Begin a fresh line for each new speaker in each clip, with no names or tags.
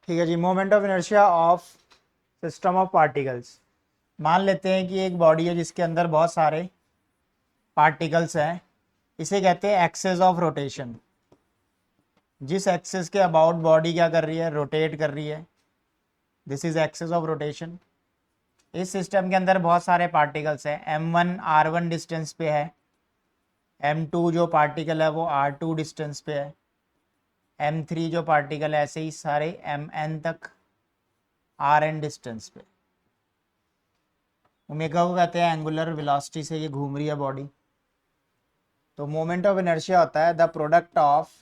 ठीक है जी। Moment of inertia of system of particles. मान लेते हैं कि एक बॉडी है जिसके अंदर बहुत सारे पार्टिकल्स हैं। इसे कहते हैं एक्सेस ऑफ रोटेशन। जिस एक्सेस के अबाउट बॉडी क्या कर रही है, रोटेट कर रही है, this is axis of rotation. इस सिस्टम के अंदर बहुत सारे पार्टिकल्स हैं। m1 r1 डिस्टेंस पे है, m2 जो पार्टिकल है वो r2 डिस्टेंस पे है, m3 जो पार्टिकल है ऐसे ही सारे mn तक rn डिस्टेंस पे। ओमेगा को कहते हैं एंगुलर वेलोसिटी से ये घूम रही है बॉडी। तो मोमेंट ऑफ इनर्शिया होता है the product of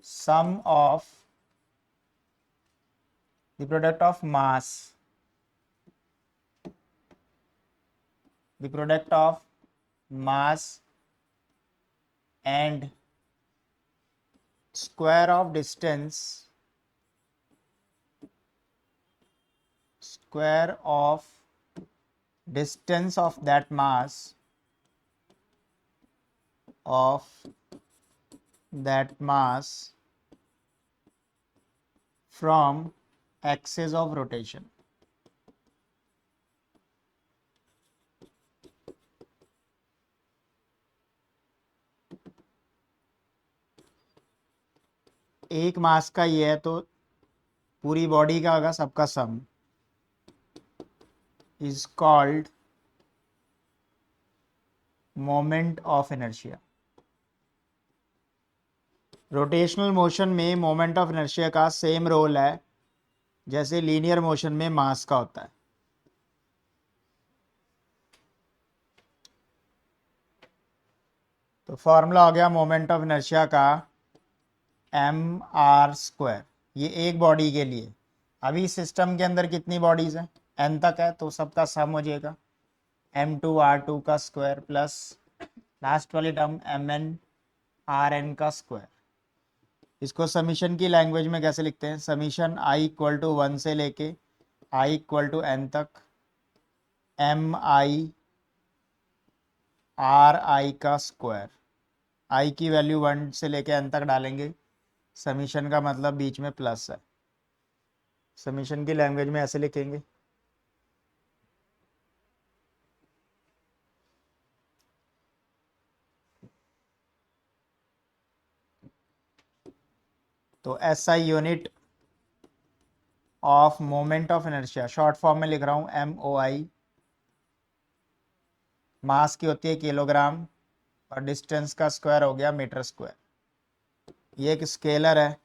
sum of the product of mass, the product of mass and square of distance, square of distance of that mass, of that mass from axis of rotation। एक मास का ये है तो पूरी body का होगा सबका sum, is called moment of inertia. Rotational motion में मोमेंट ऑफ इनर्शिया का सेम रोल है जैसे लीनियर मोशन में मास का होता है। तो फॉर्मूला हो गया मोमेंट ऑफ इनर्शिया का mr²। ये एक बॉडी के लिए। अभी सिस्टम के अंदर कितनी बॉडीज हैं, n तक है, तो सबका सम हो जाएगा m2 r2 का स्क्वायर प्लस लास्ट वाली टर्म mn rn का स्क्वायर। इसको समीशन की लैंग्वेज में कैसे लिखते हैं, समीशन i इक्वल टू 1 से लेके i इक्वल टू n तक m i r i का स्क्वायर। i की वैल्यू 1 से लेके n तक डालेंगे, समीशन का मतलब बीच में प्लस है। समीशन की लैंग्वेज में ऐसे लिखेंगे। तो SI unit of moment of inertia, short form में लिख रहा हूँ MOI। मास की होती है किलोग्राम और डिस्टेंस का स्क्वायर हो गया मीटर स्क्वायर। ये एक स्केलर है,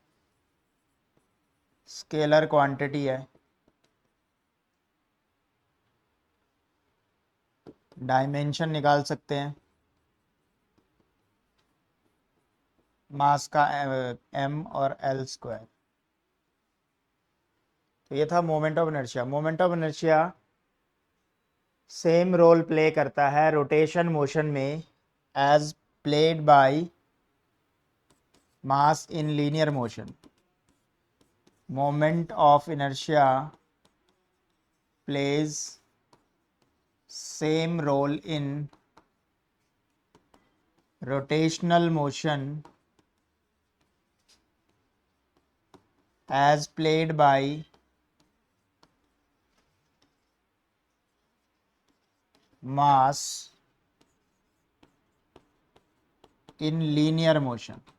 स्केलर क्वांटिटी है। डायमेंशन निकाल सकते हैं मास का m और l स्क्वायर। तो ये था moment of inertia. Moment of inertia same role play करता है रोटेशन मोशन में as played by mass in linear motion. Moment of inertia plays same role in rotational motion as played by mass in linear motion।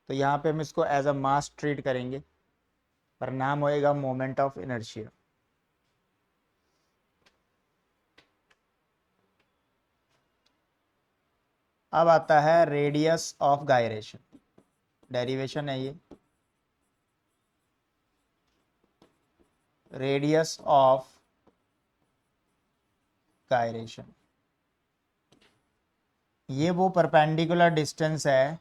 तो यहाँ पे हम इसको as a mass treat करेंगे, पर नाम होएगा मोमेंट ऑफ इनर्शिया। अब आता है रेडियस ऑफ गायरेशन। डेरिवेशन है ये, रेडियस ऑफ गायरेशन। ये वो परपेंडिकुलर डिस्टेंस है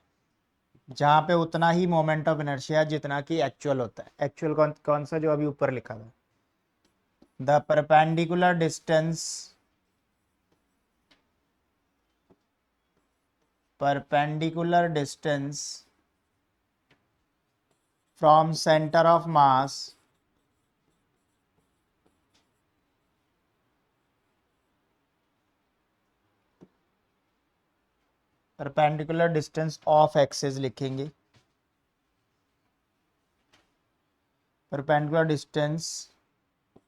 जहाँ पे उतना ही मोमेंट ऑफ इनर्शिया जितना कि एक्चुअल होता है। एक्चुअल कौन सा, जो अभी ऊपर लिखा था, the perpendicular distance, perpendicular distance from center of mass perpendicular distance of axis लिखेंगे, perpendicular distance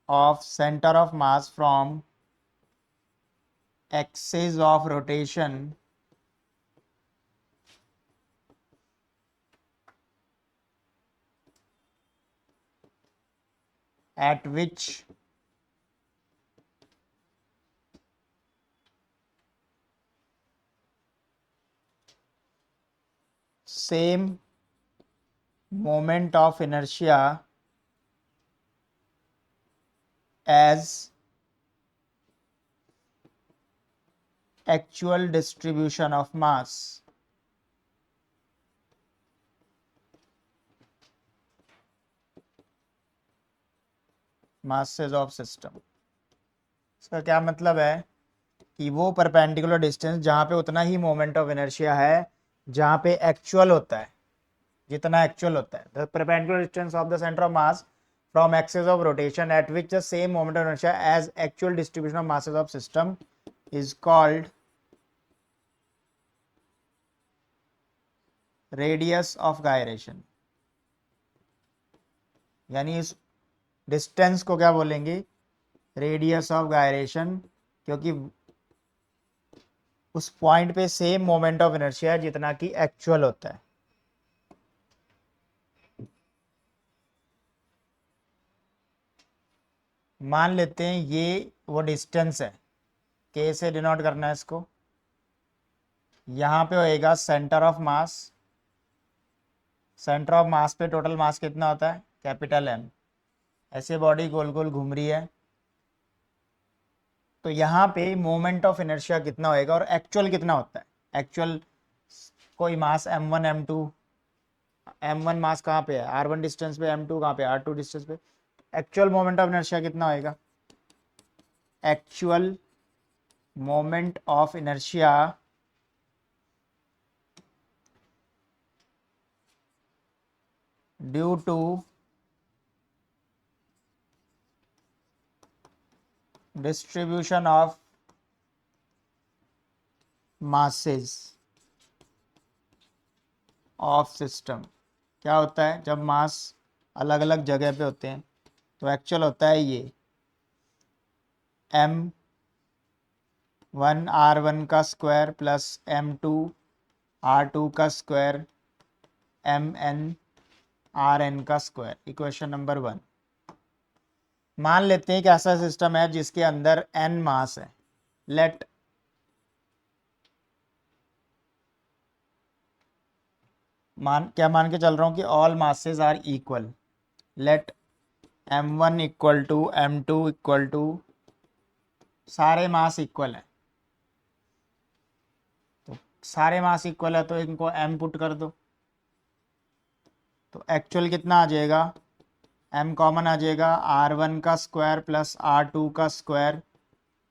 of centre of mass from axis of rotation at which same moment of inertia as actual distribution of mass masses of system। इसका क्या मतलब है कि वो perpendicular distance जहाँ पे उतना ही मोमेंट ऑफ इनर्शिया है जहाँ पे एक्चुअल होता है, जितना एक्चुअल होता है। The perpendicular distance of the centre of mass from axis of rotation at which the same moment of inertia as actual distribution of masses of system is called radius of gyration. यानी इस distance को क्या बोलेंगे, radius of gyration, क्योंकि उस point पे same moment of inertia है जितना कि एक्चुअल होता है। मान लेते हैं ये वो डिस्टेंस है, के से डिनोट करना है इसको। यहाँ पे होएगा centre of mass, centre of मास पे टोटल मास कितना होता है, कैपिटल एम। ऐसे बॉडी गोल गोल घूम रही है, तो यहाँ पे मोमेंट ऑफ इनर्शिया कितना होएगा और एक्चुअल कितना होता है। एक्चुअल कोई मास m1 m2, m1 मास कहाँ पे है, r1 डिस्टेंस पे, m2 कहाँ पे, r2 डिस्टेंस पे। एक्चुअल मोमेंट ऑफ इनर्शिया कितना होएगा, actual moment of inertia due to distribution of masses of system. क्या होता है जब मास अलग अलग जगह पे होते हैं, तो एक्चुअल होता है ये m1 r1 का स्क्वायर प्लस m2 r2 का स्क्वायर mn rn का स्क्वायर। Equation number 1। मान लेते हैं कि ऐसा सिस्टम है जिसके अंदर n मास है। लेट क्या मान के चल रहा हूँ कि all masses are equal. Let m1 equal to m2 equal to, सारे मास इक्वल है, तो सारे मास इक्वल है तो इनको m पुट कर दो, तो एक्चुअल कितना आ जाएगा, m कॉमन आ जाएगा, r1 का स्क्वायर प्लस r2 का स्क्वायर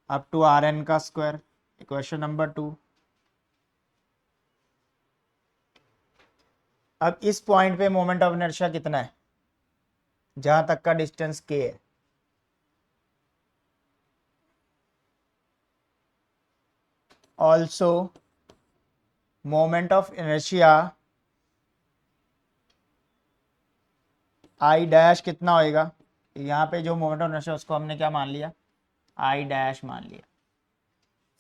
अप टू rn का स्क्वायर। Equation number 2। अब इस पॉइंट पे मोमेंट ऑफ इनर्शिया कितना है, जहां तक का डिस्टेंस k है। Also moment of inertia I dash कितना होएगा, यहाँ पे जो मोमेंट ऑफ इनर्शिया उसको हमने क्या मान लिया, आई डैश मान लिया।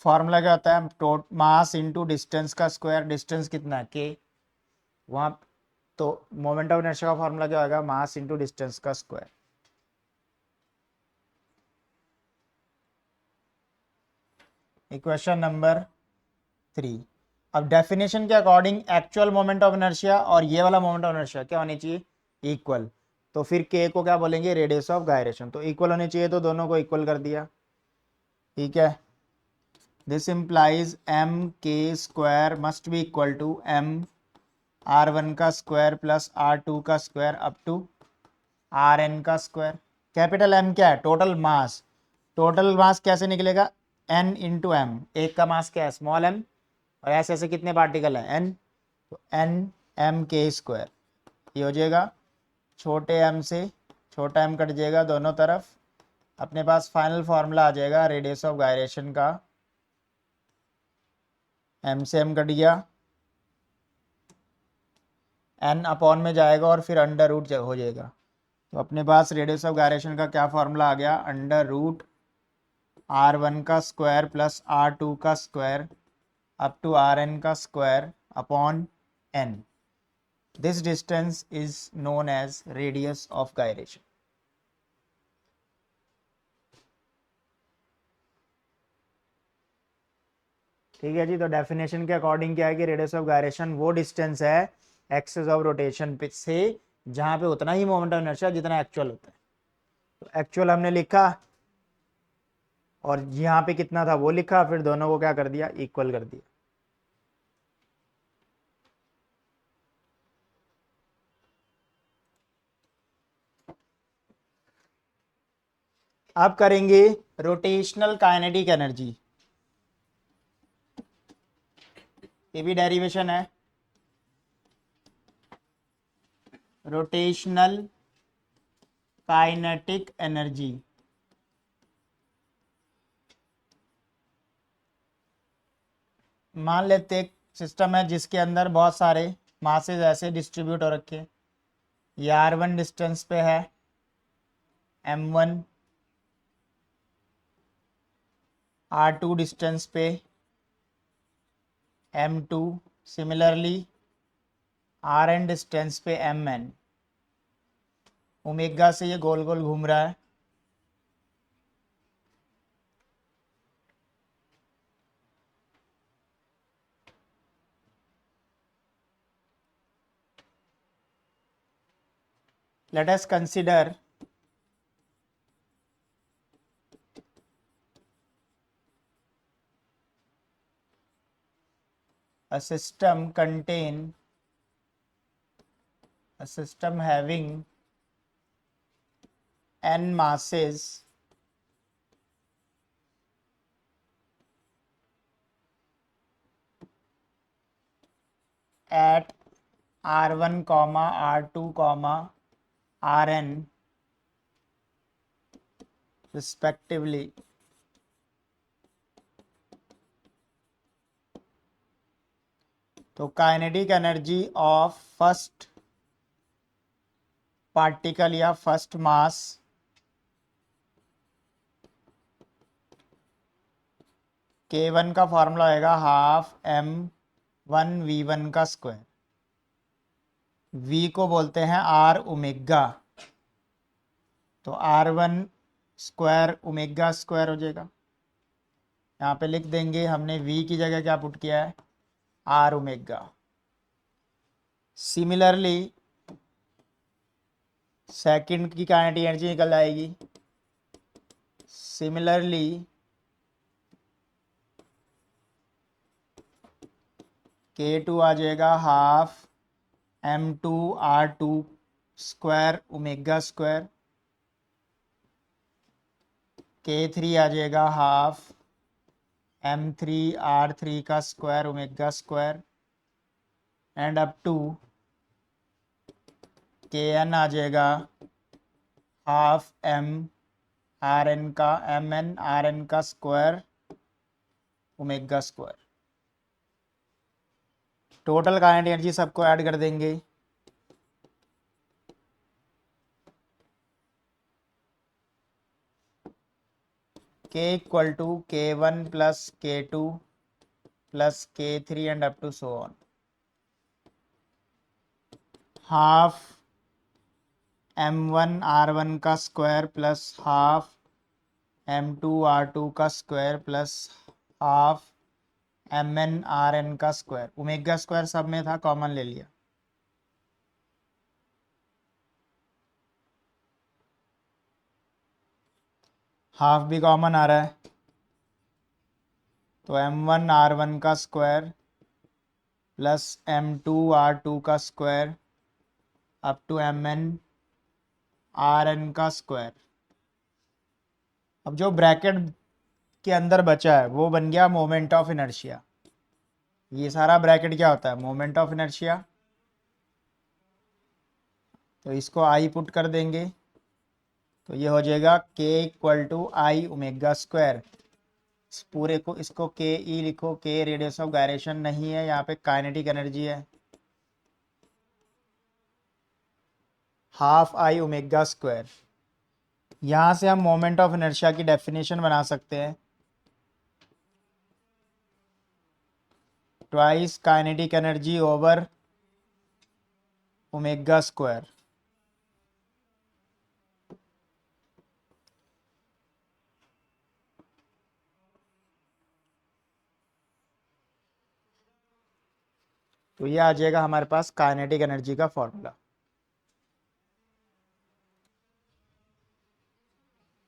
फॉर्मूला क्या होता है, टोट मास इंटू डिस्टेंस का स्क्वायर। डिस्टेंस कितना है k, वहाँ तो मोमेंट ऑफ इनर्शिया का फॉर्मूला क्या होगा, मास इंटू डिस्टेंस का स्क्वायर। Equation number 3। अब डेफिनेशन के according actual moment of inertia और ये वाला मोमेंट ऑफ इनर्शिया क्या होनी चाहिए, इक्वल। तो फिर k को क्या बोलेंगे, रेडियस ऑफ गायरेशन। तो इक्वल होने चाहिए, तो दोनों को इक्वल कर दिया, ठीक है। This implies m k square must be equal to m r1 का स्क्वायर प्लस r2 का स्क्वायर अप टू rn का स्क्वायर। कैपिटल M क्या है, टोटल मास। टोटल मास कैसे निकलेगा, n इंटू एम। एक का मास क्या है, स्मॉल m, और ऐसे ऐसे कितने पार्टिकल है, n, तो n m k स्क्वायर। ये हो जाएगा, छोटे m से छोटा m कट जाएगा दोनों तरफ, अपने पास फाइनल फार्मूला आ जाएगा रेडियस ऑफ गायरेशन का। m से m कट गया, एन अपॉन में जाएगा और फिर अंडर रूट हो जाएगा। तो अपने पास रेडियस ऑफ गायरेशन का क्या फॉर्मूला आ गया, अंडर रूट r1 का स्क्वायर प्लस r2 का स्क्वायर अप टू rn का square upon n। This distance is known as radius of gyration. ठीक है जी। तो डेफिनेशन के अकॉर्डिंग क्या है कि रेडियस ऑफ गायरेशन वो डिस्टेंस है एक्सिस ऑफ रोटेशन पे से जहां पे उतना ही मोमेंट ऑफ इनर्शिया जितना एक्चुअल होता है। तो एक्चुअल हमने लिखा और यहाँ पे कितना था वो लिखा, फिर दोनों को क्या कर दिया, इक्वल कर दिया। अब करेंगे रोटेशनल काइनेटिक एनर्जी। ये भी डेरिवेशन है। रोटेशनल काइनेटिक एनर्जी मान लेते एक सिस्टम है जिसके अंदर बहुत सारे मासेस ऐसे डिस्ट्रीब्यूट हो रखे हैं। ये r1 डिस्टेंस पे है, m1 r2 डिस्टेंस पे m2, सिमिलरली rn डिस्टेंस पे mn। ओमेगा से ये गोल गोल घूम रहा है। Let us consider a system having n masses at r1, r2, rn respectively। तो kinetic energy of first particle या फर्स्ट मास K1 का फॉर्मूला आएगा हाफ m1v1 का स्क्वायर। v को बोलते हैं r ओमेगा, तो r1 स्क्वायर ओमेगा स्क्वायर हो जाएगा। यहाँ पे लिख देंगे हमने v की जगह क्या पुट किया है, r ओमेगा। सिमिलरली सेकंड की काइनेटिक एनर्जी निकल आएगी। सिमिलरली K2 आ जाएगा half m2r2 square omega square. K3 आ जाएगा हाफ m3r3 का square omega square and up to Kn आ जाएगा हाफ mn का square omega square. Total kinetic energy सबको ऐड कर देंगे। K equal to K1 plus K2 plus K3 and up to so on. Half m1 r1 का square plus half m2 r2 का square plus half mn rn का square. Omega square सब में था, common ले लिया। हाफ भी common आ रहा है, तो m1 r1 का स्क्वायर प्लस m2 r2 का square up to mn rn का स्क्वायर। अब जो ब्रैकेट के अंदर बचा है वो बन गया मोमेंट ऑफ इनर्शिया। ये सारा ब्रैकेट क्या होता है, मोमेंट ऑफ इनर्शिया। तो इसको आई पुट कर देंगे तो ये हो जाएगा k equal to I omega square. इस पूरे को इसको के ई लिखो, के रेडियस ऑफ गायरेशन नहीं है, यहाँ पे काइनेटिक एनर्जी है। Half I omega square. यहाँ से हम मोमेंट ऑफ इनर्शिया की डेफिनेशन बना सकते हैं, twice kinetic energy over omega square. तो ये आ जाएगा हमारे पास काइनेटिक एनर्जी का फॉर्मूला।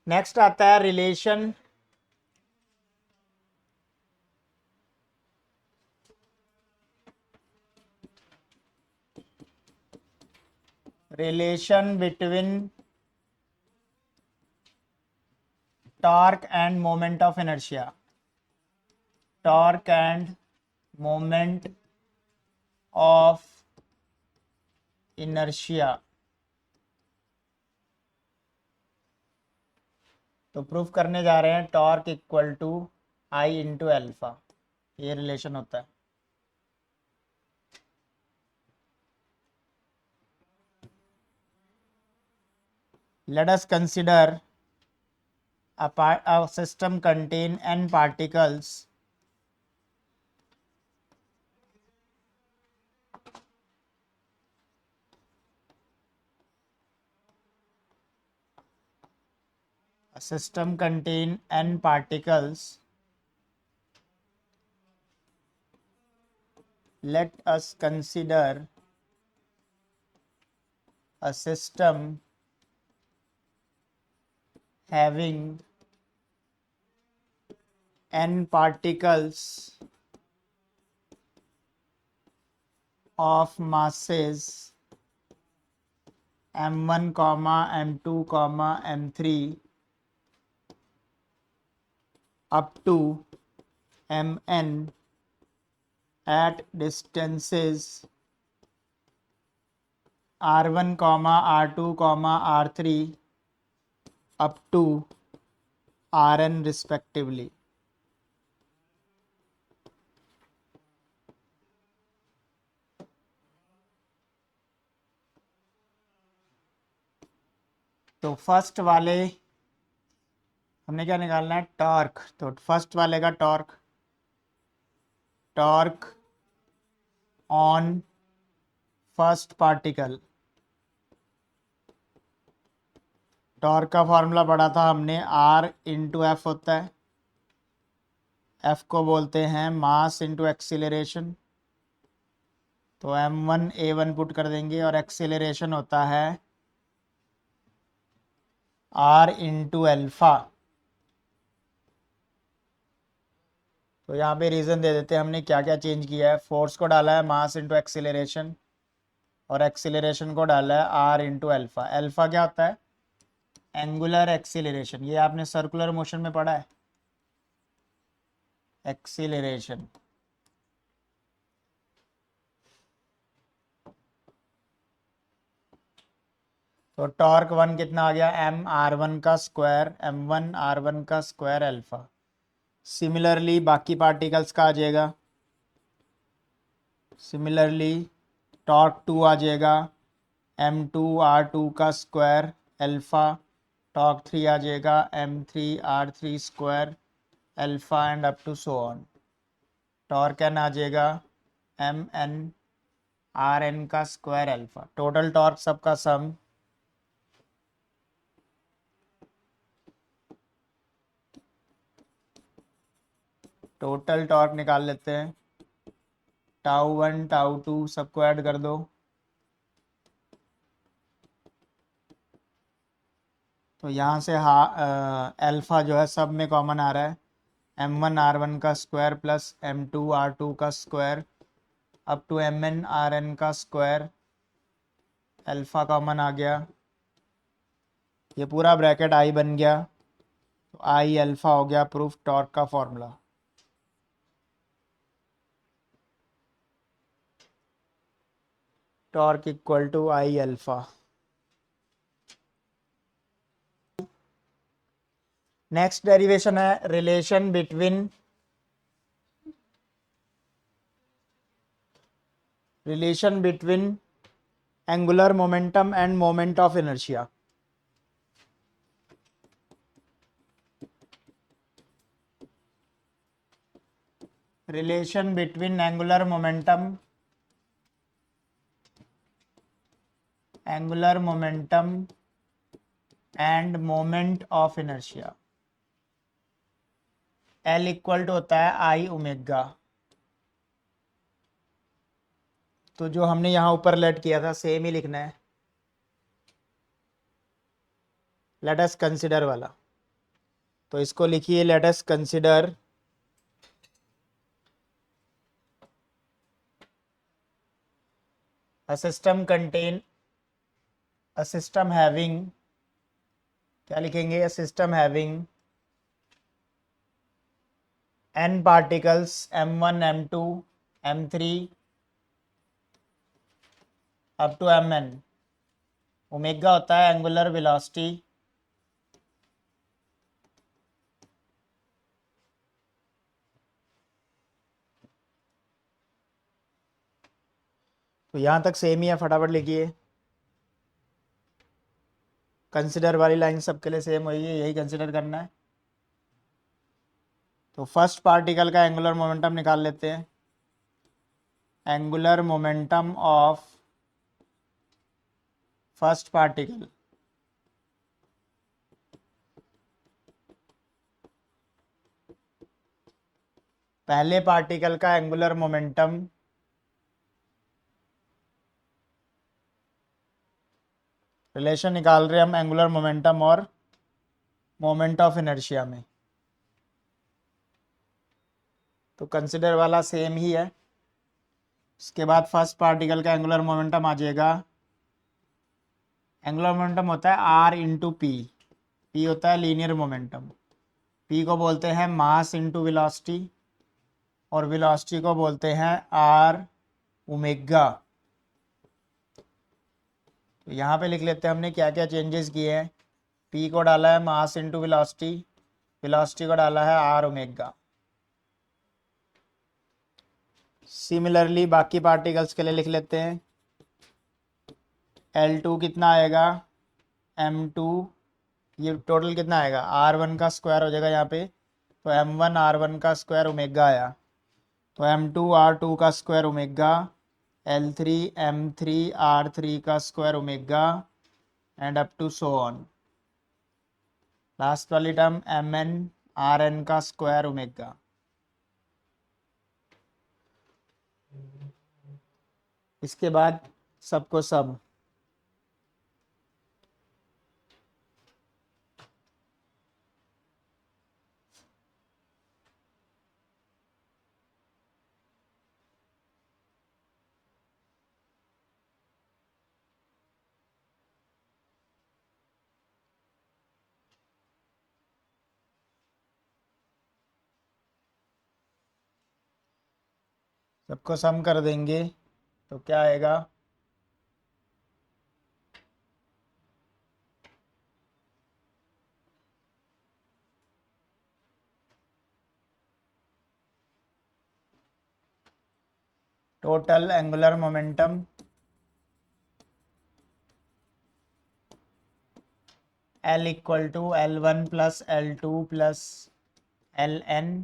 नेक्स्ट आता है relation between torque and moment of inertia. Torque and moment of inertia. तो प्रूफ करने जा रहे हैं torque equal to I into alpha, ये रिलेशन होता है। Let us consider a system contain n particles Let us consider a system having n particles of masses m1, m2, m3 up to mn at distances r1, r2, r3 up to Rn respectively. तो first वाले हमने क्या निकालना है, torque. तो first वाले का torque on first particle. Torque का फॉर्मूला पढ़ा था हमने, R इंटू एफ होता है। एफ को बोलते हैं मास इंटू एक्सीलरेशन। तो m1 a1 पुट कर देंगे और एक्सीलरेशन होता है R इंटू एल्फा। तो यहाँ पे रीज़न दे देते हैं हमने क्या क्या चेंज किया है। फोर्स को डाला है मास इंटू एक्सीलरेशन और एक्सीलरेशन को डाला है R इंटू एल्फा। एल्फा क्या होता है, एंगुलर एक्सीलरेशन। ये आपने सर्कुलर मोशन में पढ़ा है, एक्सीलरेशन। तो टॉर्क वन कितना आ गया, एम आर वन का स्क्वायर, m1 r1 का स्क्वायर अल्फा। सिमिलरली बाकी पार्टिकल्स का आ जाएगा। सिमिलरली टॉर्क टू आ जाएगा m2 r2 का स्क्वायर अल्फा। टॉर्क थ्री आ जाएगा m3 r3 square alpha and up to so on. Torque n आ जाएगा mn rn का स्क्वायर अल्फा। टोटल टॉर्क सबका सम टोटल टॉर्क निकाल लेते हैं। टाउ वन टाउ टू सबको ऐड कर दो। तो यहाँ से अल्फा जो है सब में कॉमन आ रहा है, m1 r1 का स्क्वायर प्लस m2 r2 का square up to mn rn का स्क्वायर। अल्फा कॉमन आ गया, ये पूरा ब्रैकेट आई बन गया। तो आई अल्फा हो गया प्रूफ टॉर्क का formula. Torque equal to I alpha. Next derivation है relation between angular momentum and moment of inertia. relation between angular momentum and moment of inertia। L equal to होता है आई omega. तो जो हमने यहाँ ऊपर लेट किया था सेम ही लिखना है, लेट अस कंसिडर वाला। तो इसको लिखिए let us consider a system having, क्या लिखेंगे, a system having n particles m1 m2 m3 up to mn। Omega होता है एंगुलर वेलोसिटी, तो यहां तक सेम ही है, फटाफट लिखिए। कंसिडर वाली लाइन सबके लिए सेम हुई है, यही कंसिडर करना है। तो फर्स्ट पार्टिकल का एंगुलर मोमेंटम निकाल लेते हैं। Angular momentum of first particle, पहले पार्टिकल का एंगुलर मोमेंटम रिलेशन निकाल रहे हैं हम एंगुलर मोमेंटम और मोमेंट ऑफ इनर्शिया में। तो कंसिडर वाला सेम ही है। उसके बाद फर्स्ट पार्टिकल का एंगुलर मोमेंटम आ जाएगा। एंगुलर मोमेंटम होता है आर इंटू पी। पी होता है लीनियर मोमेंटम। पी को बोलते हैं मास इंटू वेलोसिटी, और वेलोसिटी को बोलते हैं आर ओमेगा। तो यहाँ पे लिख लेते हैं हमने क्या क्या चेंजेस किए हैं। पी को डाला है मास इंटू वेलोसिटी, वेलोसिटी को डाला है आर ओमेगा। सिमिलरली बाकी पार्टिकल्स के लिए लिख लेते हैं। L2 कितना आएगा, M2, ये टोटल कितना आएगा, R1 का स्क्वायर हो जाएगा यहाँ पे। तो M1 R1 का स्क्वायर ओमेगा आया, तो M2 R2 का square omega, L3 M3 R3 का square omega, and up to so on. Last वाली टर्म Mn Rn का स्क्वायर ओमेगा। इसके बाद सबको सब सबको सम कर देंगे तो क्या आएगा, total angular momentum L equal to L1 plus L2 plus Ln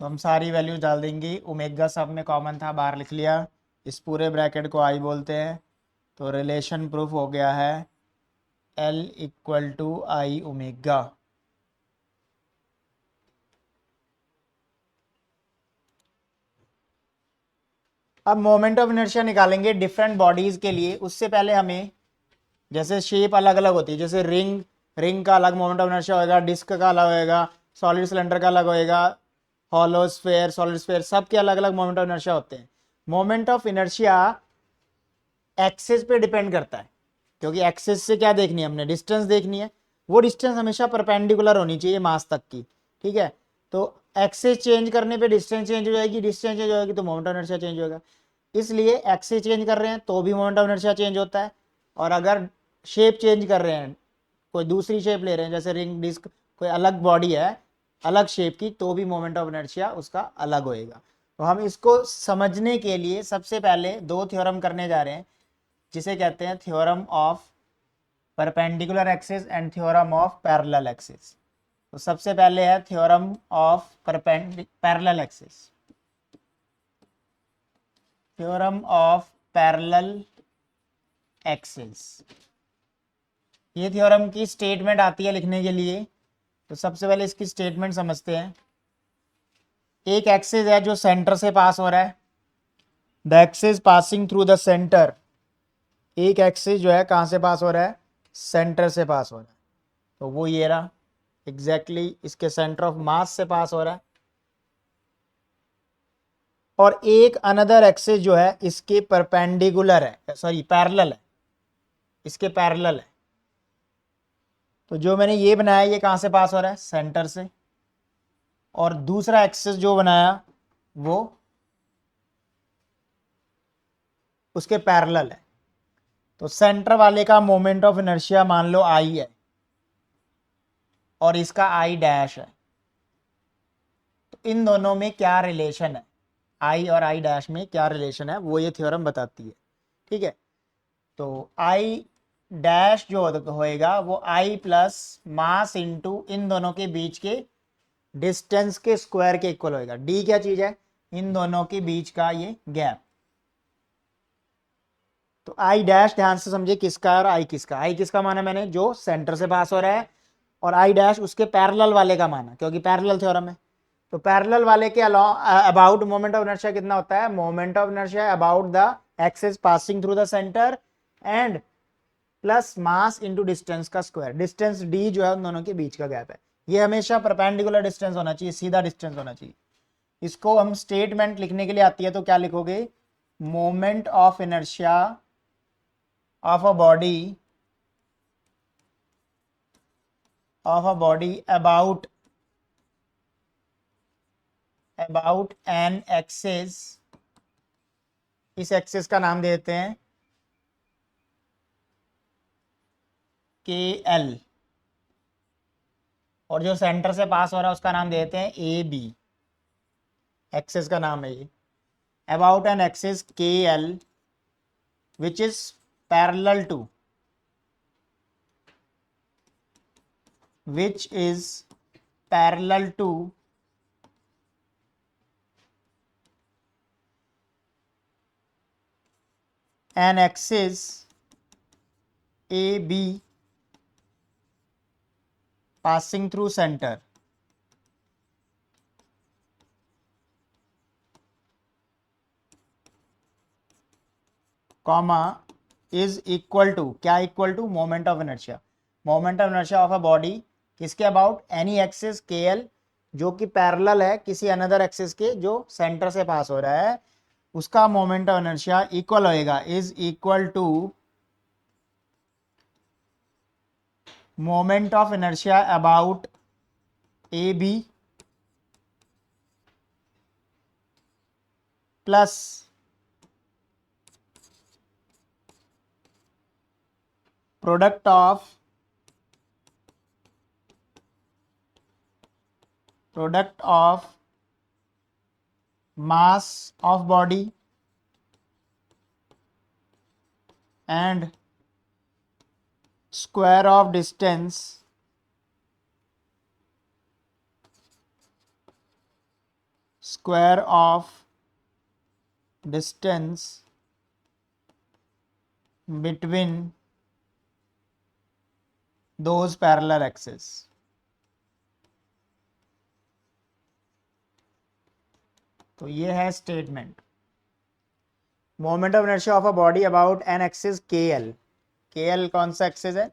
तो हम सारी वैल्यू डाल देंगे। ओमेगा सब में कॉमन था, बाहर लिख लिया। इस पूरे ब्रैकेट को आई बोलते हैं। तो रिलेशन प्रूफ हो गया है L equal to I omega. अब मोमेंट ऑफ इनर्शिया निकालेंगे डिफरेंट बॉडीज के लिए। उससे पहले हमें, जैसे शेप अलग अलग होती है, जैसे रिंग का अलग मोमेंट ऑफ इनर्शिया होएगा, डिस्क का अलग होएगा, सॉलिड सिलेंडर का अलग होएगा, हॉलो स्फेयर, सॉलिड स्फेयर, सबके अलग अलग मोमेंट ऑफ इनर्शिया होते हैं। मोमेंट ऑफ इनर्शिया एक्सिस पे डिपेंड करता है, क्योंकि एक्सिस से क्या देखनी है हमने, डिस्टेंस देखनी है। वो डिस्टेंस हमेशा परपेंडिकुलर होनी चाहिए मास तक की, ठीक है। तो एक्सिस चेंज करने पे डिस्टेंस चेंज हो जाएगी, डिस्टेंस चेंज हो जाएगी तो मोमेंट ऑफ इनर्शिया चेंज होगा। इसलिए एक्सिस चेंज कर रहे हैं तो भी मोमेंट ऑफ इनर्शिया चेंज होता है। और अगर शेप चेंज कर रहे हैं, कोई दूसरी शेप ले रहे हैं, जैसे रिंग, डिस्क, कोई अलग बॉडी है, अलग शेप की तो भी मोमेंट ऑफ इनर्शिया उसका अलग होएगा। तो हम इसको समझने के लिए सबसे पहले दो थ्योरम करने जा रहे हैं, जिसे कहते हैं theorem of perpendicular axis and theorem of parallel axis. तो सबसे पहले है theorem of parallel axis, theorem of parallel axis. ये थ्योरम की स्टेटमेंट आती है लिखने के लिए। तो सबसे पहले इसकी स्टेटमेंट समझते हैं। एक एक्सिस है जो सेंटर से पास हो रहा है, the axis passing through the centre. एक एक्सिस जो है कहां से पास हो रहा है, सेंटर से पास हो रहा है। तो वो ये रहा, एग्जैक्टली इसके सेंटर ऑफ मास से पास हो रहा है। और एक अनदर एक्सिस जो है इसके परपेंडिकुलर है, सॉरी पैरेलल है, इसके पैरेलल है। तो जो मैंने ये बनाया ये कहां से पास हो रहा है, सेंटर से। और दूसरा एक्सिस जो बनाया वो उसके पैरेलल है। तो सेंटर वाले का मोमेंट ऑफ इनर्शिया मान लो आई है और इसका आई डैश है। तो इन दोनों में क्या रिलेशन है, आई और आई डैश में क्या रिलेशन है, वो ये थ्योरम बताती है। ठीक है, तो आई डैश जो होएगा वो आई प्लस मास इंटू इन दोनों के बीच के डिस्टेंस के स्क्वायर के इक्वल होएगा। डी क्या चीज है, इन दोनों के बीच का ये गैप। तो आई डैश ध्यान से समझे किसका है और आई किसका। आई किसका माना मैंने, जो सेंटर से पास हो रहा है, और आई डैश उसके पैरेलल वाले का माना, क्योंकि पैरेलल थ्योरम है। तो पैरेलल वाले के अबाउट मोमेंट ऑफ इनर्शिया कितना होता है, moment of inertia about the axis passing through the centre and plus mass into distance का स्क्वायर। डिस्टेंस डी जो है उन दोनों के बीच का गैप है। ये हमेशा परपेंडिकुलर डिस्टेंस होना चाहिए, सीधा डिस्टेंस होना चाहिए। इसको हम स्टेटमेंट लिखने के लिए आती है तो क्या लिखोगे, moment of inertia of a body about an axis। इस एक्सिस का नाम देते हैं के एल, और जो सेंटर से पास हो रहा है उसका नाम देते हैं ए बी। एक्सिस का नाम है ये, about an axis K L which is parallel to an axis AB passing through center, comma is equal to, क्या equal to, moment of inertia. Moment of inertia of a body किसके about, any axis K L जो कि parallel है किसी another axis के जो centre से पास हो रहा है, उसका मोमेंट ऑफ इनर्शिया इक्वल होएगा, is equal to moment of inertia about A B plus product of mass of body and square of distance between those parallel axes। तो ये है statement. Moment of inertia of a body about an axis K L, K L कौन सा axis है,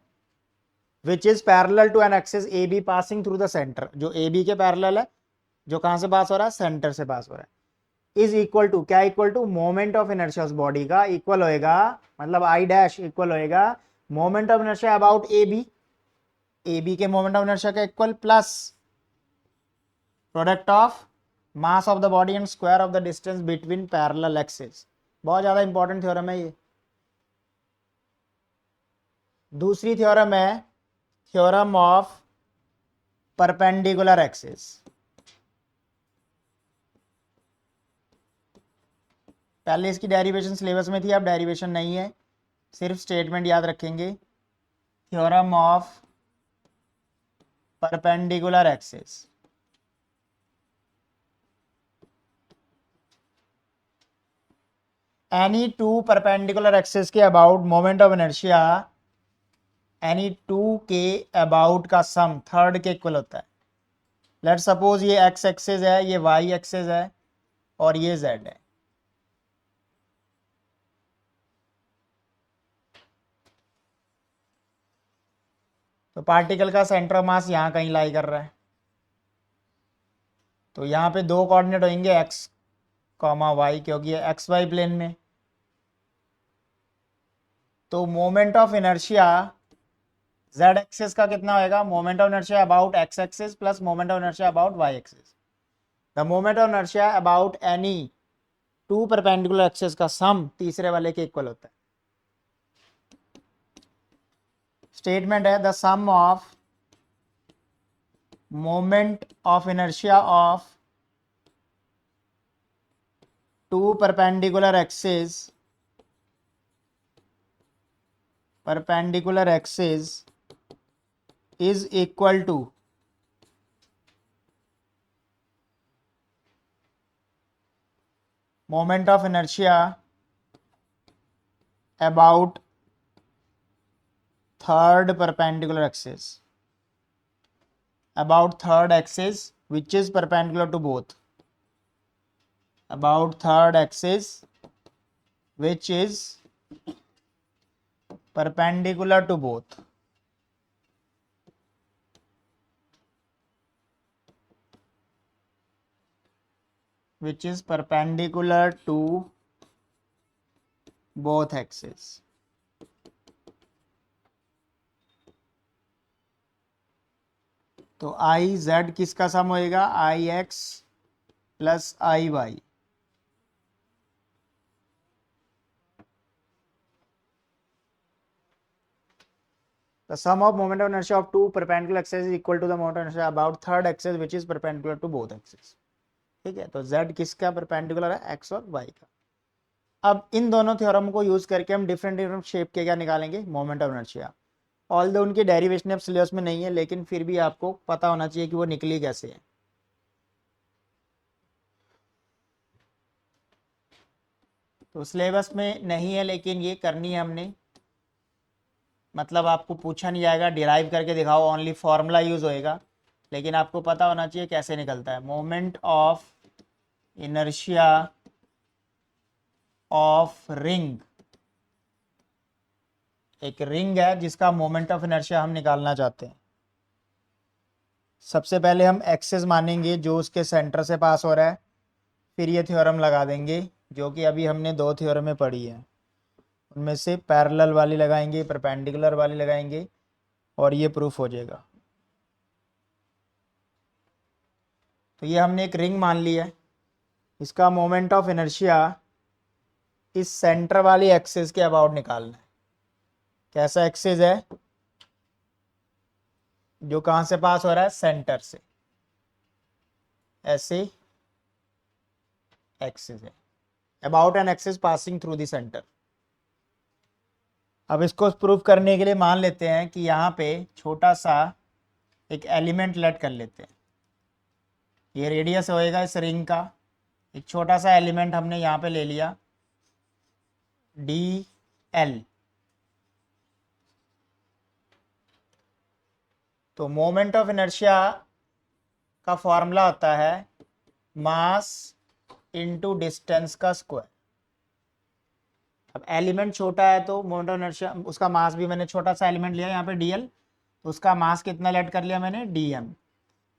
which is parallel to an axis A B passing through the centre, जो A B के parallel है, जो कहां से पास हो रहा है, सेंटर से पास हो रहा है, इज इक्वल टू, क्या equal to, moment of inertia उस बॉडी का इक्वल होएगा, मतलब आई डैश इक्वल होएगा moment of inertia about A B, A B के मोमेंट ऑफ इनर्शिया का equal plus product of mass of the body and square of the distance between parallel axis. बहुत ज्यादा important theorem है ये। दूसरी theorem है theorem of perpendicular axis. पहले इसकी डेरिवेशन सिलेबस में थी, अब डेरिवेशन नहीं है, सिर्फ स्टेटमेंट याद रखेंगे। Theorem of perpendicular axis. Any two perpendicular axis के about moment of inertia any two के अबाउट का सम थर्ड के इक्वल होता है। लेट सपोज ये एक्स एक्सिस है, ये वाई एक्सिस है और ये जेड है। तो पार्टिकल का सेंटर ऑफ मास यहां कहीं लाई कर रहा है, तो यहाँ पे दो कोऑर्डिनेट होंगे एक्स कॉमा वाई, क्योंकि ये एक्स वाई प्लेन में। तो moment of inertia Z axis का कितना होएगा, moment of inertia about X axis plus moment of inertia about Y axis. The moment of inertia about any two perpendicular axis का sum तीसरे वाले के equal होता है। स्टेटमेंट है the sum of moment of inertia of two perpendicular axis is equal to moment of inertia about third perpendicular axis, about third axis which is perpendicular to both, about third axis which is perpendicular to both. Which is perpendicular to both axes. तो I Z किसका sum होएगा, I x plus I y. The sum of moment of inertia of two perpendicular axes is equal to the moment of inertia about third axis which is perpendicular to both axes. ठीक है, तो z किसका perpendicular है, x और y का। अब इन दोनों theorem को यूज करके हम डिफरेंट शेप के क्या निकालेंगे, मोमेंट ऑफ इनर्शिया। ऑल्दो उनकी डेरिवेशन अब सिलेबस में नहीं है, लेकिन फिर भी आपको पता होना चाहिए कि वो निकली कैसे है। तो सिलेबस में नहीं है, लेकिन ये करनी है हमने, मतलब आपको पूछा नहीं जाएगा डिराइव करके दिखाओ, ओनली फॉर्मूला यूज होएगा, लेकिन आपको पता होना चाहिए कैसे निकलता है। Moment of inertia of ring, एक रिंग है जिसका मोमेंट ऑफ इनर्शिया हम निकालना चाहते हैं। सबसे पहले हम एक्सेस मानेंगे जो उसके सेंटर से पास हो रहा है, फिर ये थ्योरम लगा देंगे जो कि अभी हमने दो थ्योरम में पढ़ी है, उनमें से पैरेलल वाली लगाएंगे, परपेंडिकुलर वाली लगाएंगे और ये प्रूफ हो जाएगा। तो ये हमने एक रिंग मान ली है, इसका मोमेंट ऑफ इनर्शिया इस सेंटर वाली एक्सिस के अबाउट निकालना है। कैसा एक्सिस है, जो कहां से पास हो रहा है, सेंटर से, ऐसे एक्सिस है, about an axis passing through the centre. अब इसको प्रूफ करने के लिए मान लेते हैं कि यहाँ पे छोटा सा एक एलिमेंट लेट कर लेते हैं, ये रेडियस होएगा इस रिंग का, एक छोटा सा एलिमेंट हमने यहाँ पे ले लिया डी एल। तो मोमेंट ऑफ इनर्शिया का फॉर्मूला होता है मास इनटू डिस्टेंस का स्क्वायर। अब एलिमेंट छोटा है तो मोमेंट ऑफ इनर्शिया, उसका मास भी मैंने छोटा सा एलिमेंट लिया यहाँ पे डीएल, तो उसका मास कितना लेट कर लिया मैंने, डीएम।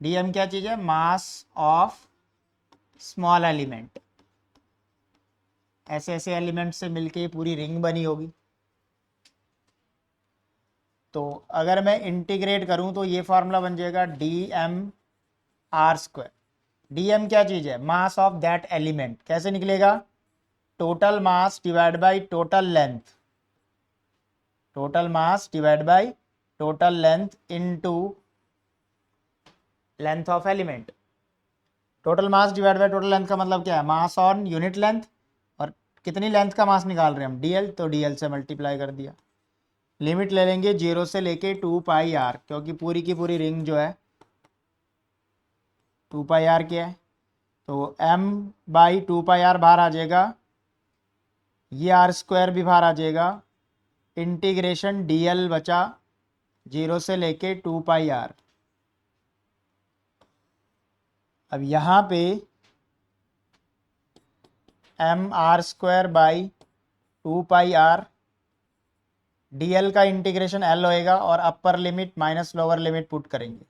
डीएम क्या चीज है, मास ऑफ स्मॉल एलिमेंट। ऐसे ऐसे एलिमेंट से मिलके पूरी रिंग बनी होगी। तो अगर मैं इंटीग्रेट करूं तो ये फॉर्मूला बन जाएगा D M are square. D M क्या चीज है, मास ऑफ दैट एलिमेंट। कैसे निकलेगा, total mass divide by total length, total mass divide by total length into length of element. Total mass divide by total length का मतलब क्या है, मास on unit length, और कितनी लेंथ का मास निकाल रहे हैं हम, डीएल, तो डीएल से मल्टीप्लाई कर दिया। लिमिट ले लेंगे 0 से लेके 2πr, क्योंकि पूरी की पूरी रिंग जो है 2πr की है, तो m/2πr बाहर आ जाएगा, ये r² भी बाहर आ जाएगा, इंटीग्रेशन dl बचा 0 से लेके 2πr। अब यहाँ पे mr²/2πr, dl का इंटीग्रेशन l होएगा और अपर limit minus lower limit put करेंगे,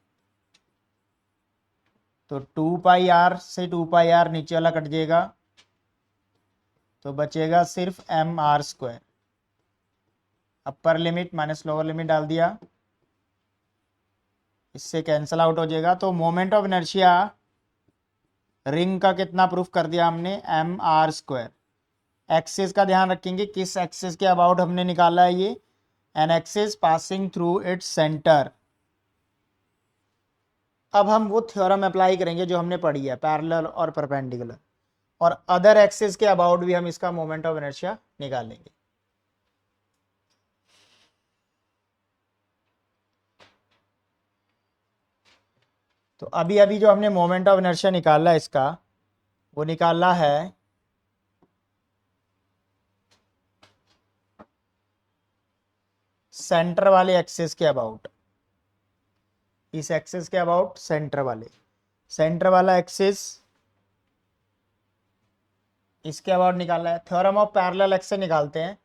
तो 2πr से 2πr नीचे वाला कट जाएगा, तो बचेगा सिर्फ mr²। अपर लिमिट माइनस लोअर लिमिट डाल दिया, इससे कैंसल आउट हो जाएगा। तो मोमेंट ऑफ इनर्शिया रिंग का कितना प्रूफ कर दिया हमने, mr²। एक्सिस का ध्यान रखेंगे, किस एक्सिस के अबाउट हमने निकाला है ये, N axis passing through its centre. अब हम वो थ्योरम अप्लाई करेंगे जो हमने पढ़ी है, पैरेलल और परपेंडिकुलर, और अदर एक्सिस के अबाउट भी हम इसका मोमेंट ऑफ इनर्शिया निकालेंगे। तो अभी अभी जो हमने मोमेंट ऑफ इनर्शिया निकाला है इसका, वो निकाला है सेंटर वाले एक्सिस के अबाउट, इस एक्सिस के अबाउट सेंटर वाला एक्सिस, इसके अबाउट निकाला है। थ्योरम ऑफ पैरेलल एक्सिस निकालते हैं,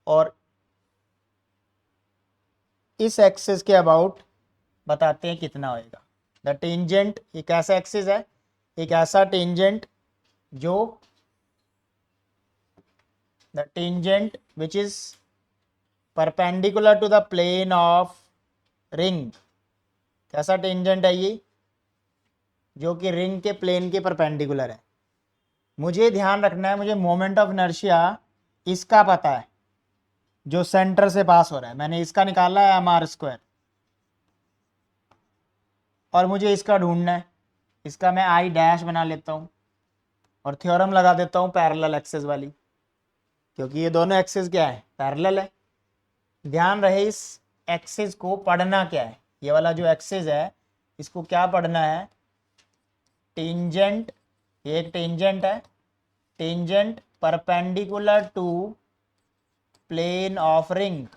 और इस एक्सिस के अबाउट बताते हैं कितना होएगा। द टेंजेंट, एक ऐसा एक्सिस है, एक ऐसा टेंजेंट जो, the tangent which is perpendicular to the plane of ring. कैसा टेंजेंट है ये, जो कि रिंग के प्लेन के परपेंडिकुलर है। मुझे ध्यान रखना है, मुझे मोमेंट ऑफ इनर्शिया इसका पता है जो सेंटर से पास हो रहा है, मैंने इसका निकाला है mr², और मुझे इसका ढूंढना है, इसका मैं आई डैश बना लेता हूँ और थ्योरम लगा देता हूँ पैरेलल एक्सिस वाली, क्योंकि ये दोनों एक्सिस क्या है, पैरेलल है। ध्यान रहे इस एक्सिस को पढ़ना क्या है, ये वाला जो एक्सिस है इसको क्या पढ़ना है, टेंजेंट, ये एक टेंजेंट है, tangent perpendicular to plane of ring.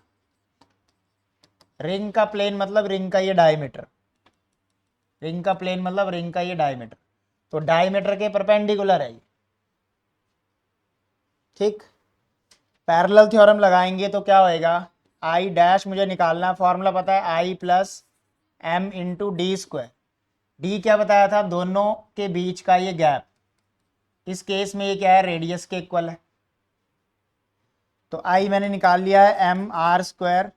Ring का प्लेन मतलब रिंग का ये डायमीटर, रिंग का प्लेन मतलब रिंग का ये डायमीटर, तो डायमीटर के परपेंडिकुलर है ये, ठीक। पैरेलल थ्योरम लगाएंगे तो क्या होएगा, आई डैश मुझे निकालना, फॉर्मूला पता है, I plus m into d²। D क्या बताया था, दोनों के बीच का ये गैप, इस केस में ये क्या है, रेडियस के इक्वल है। तो आई मैंने निकाल लिया है mr²,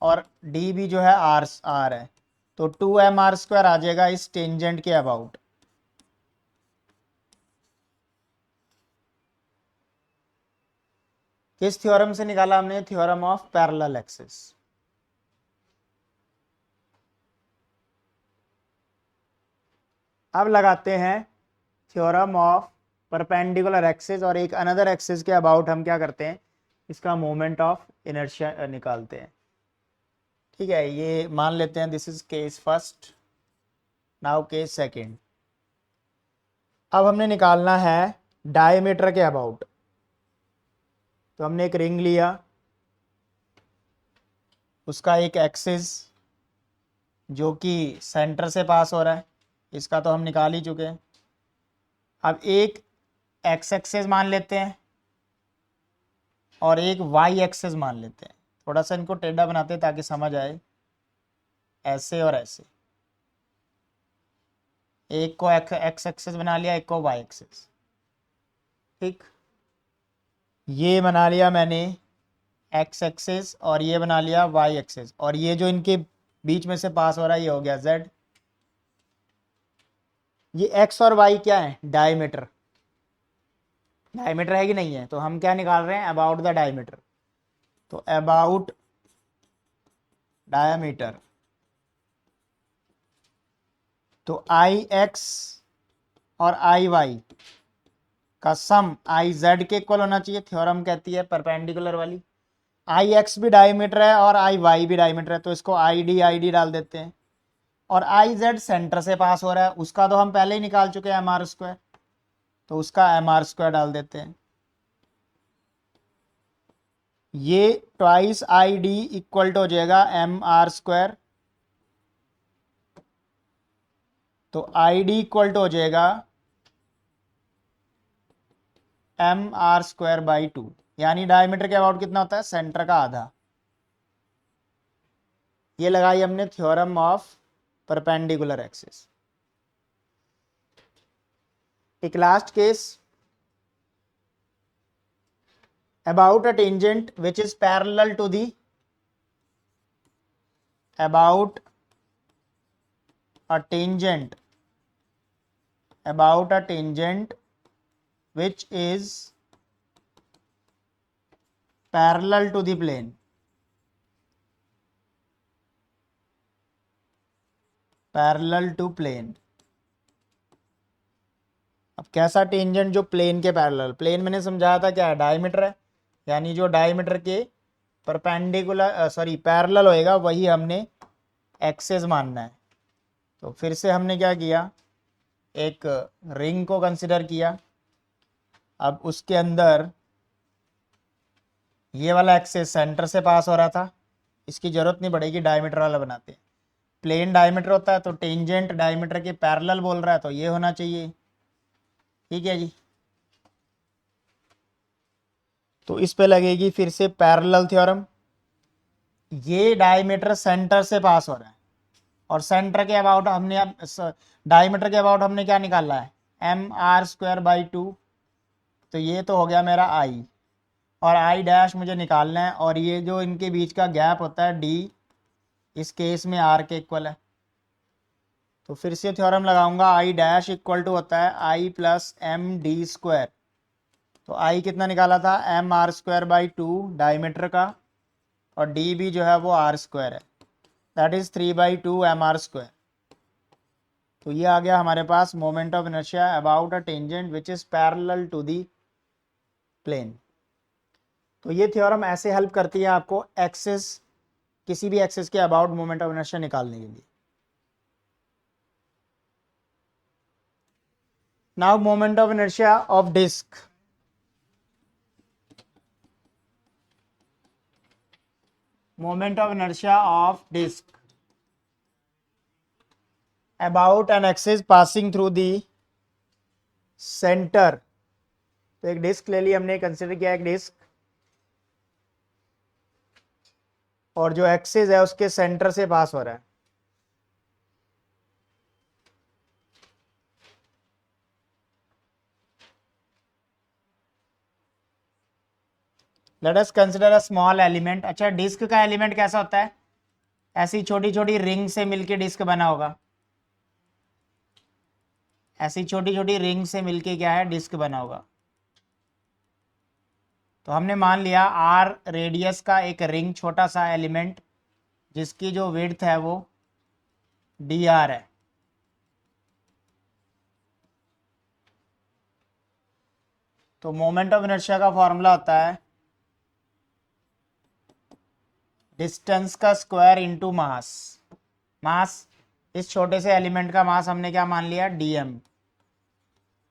और डी भी जो है r है, तो 2mr² आ जाएगा इस टेंजेंट के अबाउट। किस थ्योरम से निकाला हमने, थ्योरम ऑफ पैरेलल एक्सिस। अब लगाते हैं थ्योरम ऑफ परपेंडिकुलर एक्सिस, और एक अनदर एक्सिस के अबाउट हम क्या करते हैं, इसका मोमेंट ऑफ इनर्शिया निकालते हैं। ठीक है, ये मान लेते हैं this is case first, now case second. अब हमने निकालना है डायमीटर के अबाउट। तो हमने एक रिंग लिया, उसका एक एक्सिस जो कि सेंटर से पास हो रहा है, इसका तो हम निकाल ही चुके हैं। अब एक एक्स एक्सिस मान लेते हैं और एक वाई एक्सिस मान लेते हैं। थोड़ा सा इनको टेढ़ा बनाते हैं ताकि समझ आए, ऐसे और ऐसे, एक को एक्स एक्सिस बना लिया, एक को वाई एक्सिस, ठीक। ये बना लिया मैंने एक्स एक्सिस और ये बना लिया वाई एक्सिस, और ये जो इनके बीच में से पास हो रहा है ये हो गया जेड। ये एक्स और वाई क्या है, डायमीटर, डायमीटर है कि नहीं है, तो हम क्या निकाल रहे हैं, अबाउट द डायमीटर। तो अबाउट डायमीटर, तो आई एक्स और आई वाई का सम आई जेड के इक्वल होना चाहिए, थ्योरम कहती है परपेंडिकुलर वाली। आई एक्स भी डायमीटर है और आई वाई भी डायमीटर है, तो इसको आई डी डाल देते हैं। और आई जेड सेंटर से पास हो रहा है, उसका तो हम पहले ही निकाल चुके हैं एम आर स्क्वायर, तो उसका एम आर स्क्वायर डाल देते हैं। ये twice I D equal to हो जाएगा एम आर स्क्वायर, तो आई डी इक्वल टू हो जाएगा एम आर स्क्वायर बाई 2, यानी डायमीटर के अबाउट कितना होता है, सेंटर का आधा। ये लगाई हमने थ्योरम ऑफ परपेंडिकुलर एक्सिस। एक last case, about a tangent which is parallel to the about a tangent which is parallel to the plane, parallel to plane। अब कैसा टेंजेंट जो प्लेन के पैरेलल, प्लेन मैंने समझाया था क्या है, डायमीटर है, यानी जो डायमीटर के परपेंडिकुलर सॉरी पैरेलल होएगा वही हमने एक्सेस मानना है। तो फिर से हमने क्या किया, एक रिंग को कंसिडर किया। अब उसके अंदर ये वाला एक्सेस सेंटर से पास हो रहा था, इसकी जरूरत नहीं पड़ेगी, डायमीटर वाला बनाते हैं। प्लेन डायमीटर होता है तो टेंजेंट डायमीटर के पैरेलल बोल रहा है, तो ये होना चाहिए, ठीक है जी। तो इस पे लगेगी फिर से पैरेलल थ्योरम। ये डायमीटर सेंटर से पास हो रहा है और सेंटर के अबाउट हमने डायमीटर के अबाउट हमने क्या निकाला है, एम आर स्क्वायर बाई 2। तो ये तो हो गया मेरा आई, और आई डैश मुझे निकालना है, और ये जो इनके बीच का गैप होता है डी, इस केस में आर के इक्वल है। तो फिर से थ्योरम लगाऊंगा, आई डैश इक्वल टू होता है I plus m d square. तो आई कितना निकाला था, m are square by 2 diameter का, और डी भी जो है वो आर स्क्वायर है, that is 3/2 m are square. तो ये आ गया हमारे पास moment of inertia about a tangent which is parallel to the plane. तो ये थ्योरम ऐसे हेल्प करती है आपको एक्सिस, किसी भी एक्सिस के अबाउट मोमेंट ऑफ इनर्शिया निकालने के लिए। Now moment of inertia of disc. Moment of inertia of disc about an axis passing through the centre. तो एक डिस्क ले ली हमने, कंसिडर किया एक डिस्क, और जो एक्सिस है उसके सेंटर से पास हो रहा है। Let us consider a small element. अच्छा, डिस्क का एलिमेंट कैसा होता है, ऐसी छोटी छोटी रिंग से मिलके डिस्क बना होगा, ऐसी छोटी छोटी रिंग से मिलके क्या है, डिस्क बना होगा। तो हमने मान लिया आर रेडियस का एक रिंग, छोटा सा एलिमेंट जिसकी जो विड्थ है वो डी आर है। तो मोमेंट ऑफ इनर्शिया का फॉर्मूला होता है डिस्टेंस का स्क्वायर इनटू मास। मास, इस छोटे से एलिमेंट का मास हमने क्या मान लिया, डीएम,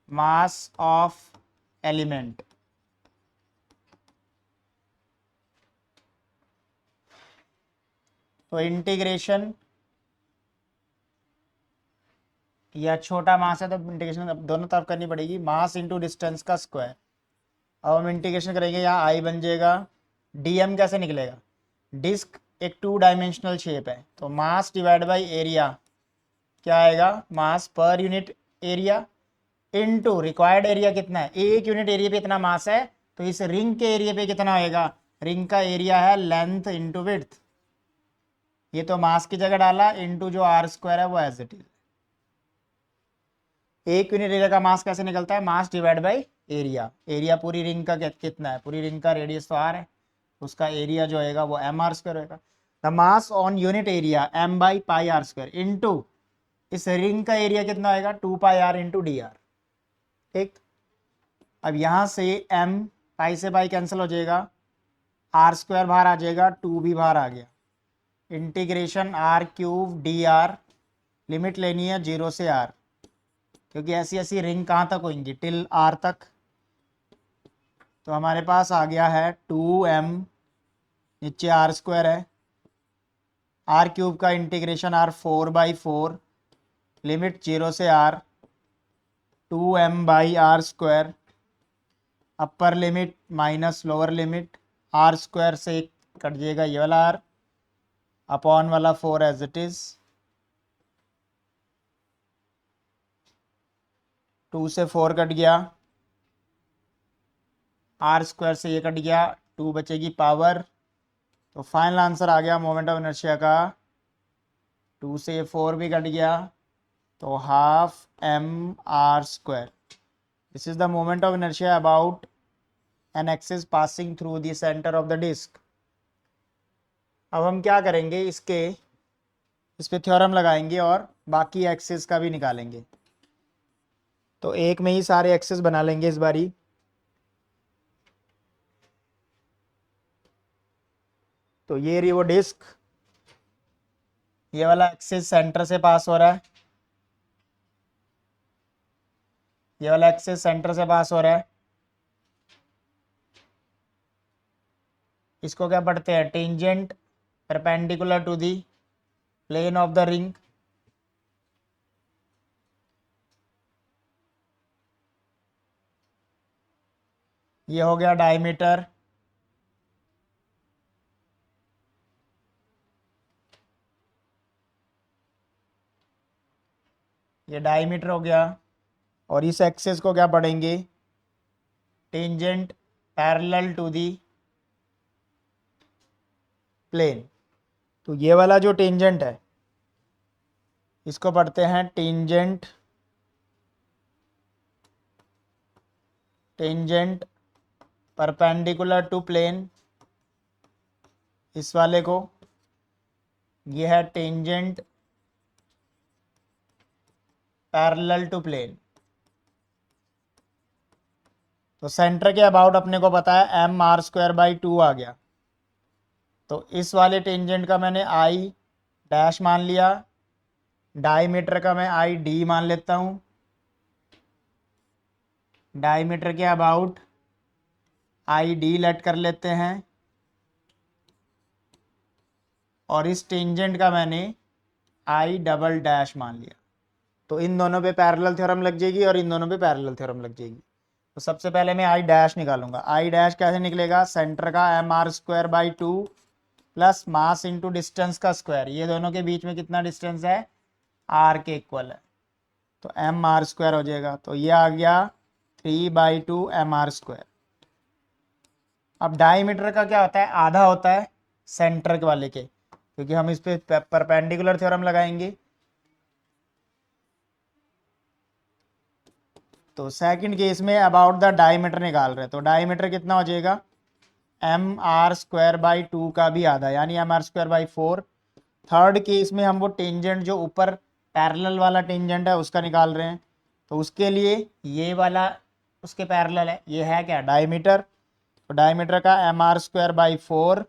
मास ऑफ एलिमेंट। तो इंटीग्रेशन, या छोटा मास है तो इंटीग्रेशन दोनों तरफ करनी पड़ेगी, मास इंटू डिस्टेंस का स्क्वायर। अब हम इंटीग्रेशन करेंगे, यहाँ आई बन जाएगा, डीएम कैसे निकलेगा, डिस्क एक 2 डायमेंशनल शेप है, तो मास डिवाइड बाई एरिया क्या आएगा, mass per unit area into required area कितना है, एक यूनिट एरिया पे इतना मास है, तो इस रिंग के एरिया पे कितना होएगा, रिंग का एरिया है लेंथ इंटू विड्थ। ये तो मास की जगह डाला, इनटू जो आर स्क्वायर है वो एज इट इज। एक यूनिट एरिया का मास कैसे निकलता है, मास डिवाइड बाई एरिया। एरिया पूरी रिंग का कितना है, पूरी रिंग का रेडियस तो आर है, उसका एरिया जो होगा वो एम आर स्क्वायर होगा। The mass on unit area M by pi R square into इस रिंग का एरिया कितना आएगा 2πr इंटू डी आर। ठीक, अब यहाँ से m पाई से पाई कैंसिल हो जाएगा, आर स्क्वायर बाहर आ जाएगा, 2 भी बाहर आ गया, integration r cube D R, limit लेनी है 0 से r, क्योंकि ऐसी ऐसी रिंग कहाँ तक होंगी टिल r तक। तो हमारे पास आ गया है 2m, नीचे आर स्क्वायर है, आर क्यूब का इंटीग्रेशन r 4/4, लिमिट 0 से r, 2m/r square, upper limit minus lower limit, R square से कट जाएगा ये वाला r, अपॉन वाला 4 एज इट इज, 2 से 4 कट गया, आर स्क्वायर से ये कट गया, 2 बचेगी पावर। तो फाइनल आंसर आ गया मोमेंट ऑफ इनर्शिया का, 2 से ये 4 भी कट गया, तो half mr square. This is the moment of inertia about an axis passing through the centre of the disc. अब हम क्या करेंगे, इस पे थ्योरम लगाएंगे और बाकी एक्सिस का भी निकालेंगे। तो एक में ही सारे एक्सिस बना लेंगे इस बारी। तो ये रही वो डिस्क, ये वाला एक्सिस सेंटर से पास हो रहा है, ये वाला एक्सिस सेंटर से पास हो रहा है। इसको क्या पढ़ते हैं, tangent perpendicular to the plane of the ring. ये हो गया डायमीटर, ये डायमीटर हो गया। और इस एक्सिस को क्या पढ़ेंगे, tangent parallel to the plane. तो ये वाला जो टेंजेंट है इसको पढ़ते हैं टेंजेंट परपेंडिकुलर टू प्लेन। इस वाले को, ये है टेंजेंट पैरेलल टू प्लेन। तो सेंटर के अबाउट अपने को पता है mr²/2 आ गया। तो इस वाले टेंजेंट का मैंने आई डैश मान लिया, डायमीटर का मैं आई डी मान लेता हूँ, डायमीटर के अबाउट आई डी लेट कर लेते हैं, और इस टेंजेंट का मैंने आई डबल डैश मान लिया। तो इन दोनों पे पैरेलल थ्योरम लग जाएगी और इन दोनों पे पैरेलल थ्योरम लग जाएगी। तो सबसे पहले मैं आई डैश निकालूंगा। आई डैश कैसे निकलेगा, सेंटर का mr²/2 plus mass into distance का स्क्वायर। ये दोनों के बीच में कितना डिस्टेंस है, r के इक्वल है, तो mr² हो जाएगा। तो ये आ गया 3/2 mr²। अब डायमीटर का क्या होता है, आधा होता है सेंटर वाले के, क्योंकि हम इस पे परपेंडिकुलर थ्योरम लगाएंगे। तो सेकंड केस में अबाउट द डायमीटर निकाल रहे हैं, तो डायमीटर कितना हो जाएगा, mr²/2 का भी आधा, यानी mr²/4। थर्ड केस में हम वो टेंजेंट जो ऊपर पैरेलल वाला टेंजेंट है उसका निकाल रहे हैं, तो उसके लिए ये वाला उसके पैरेलल है, ये है क्या, डायमीटर। तो डायमीटर का mr²/4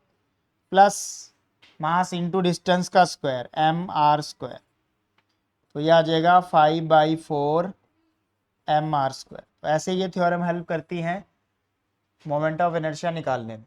plus mass into distance का स्क्वायर mr², तो ये आ जाएगा 5/4 mr²। तो ऐसे ये थ्योरम हेल्प करती हैं मोमेंट ऑफ इनर्शिया निकालने में।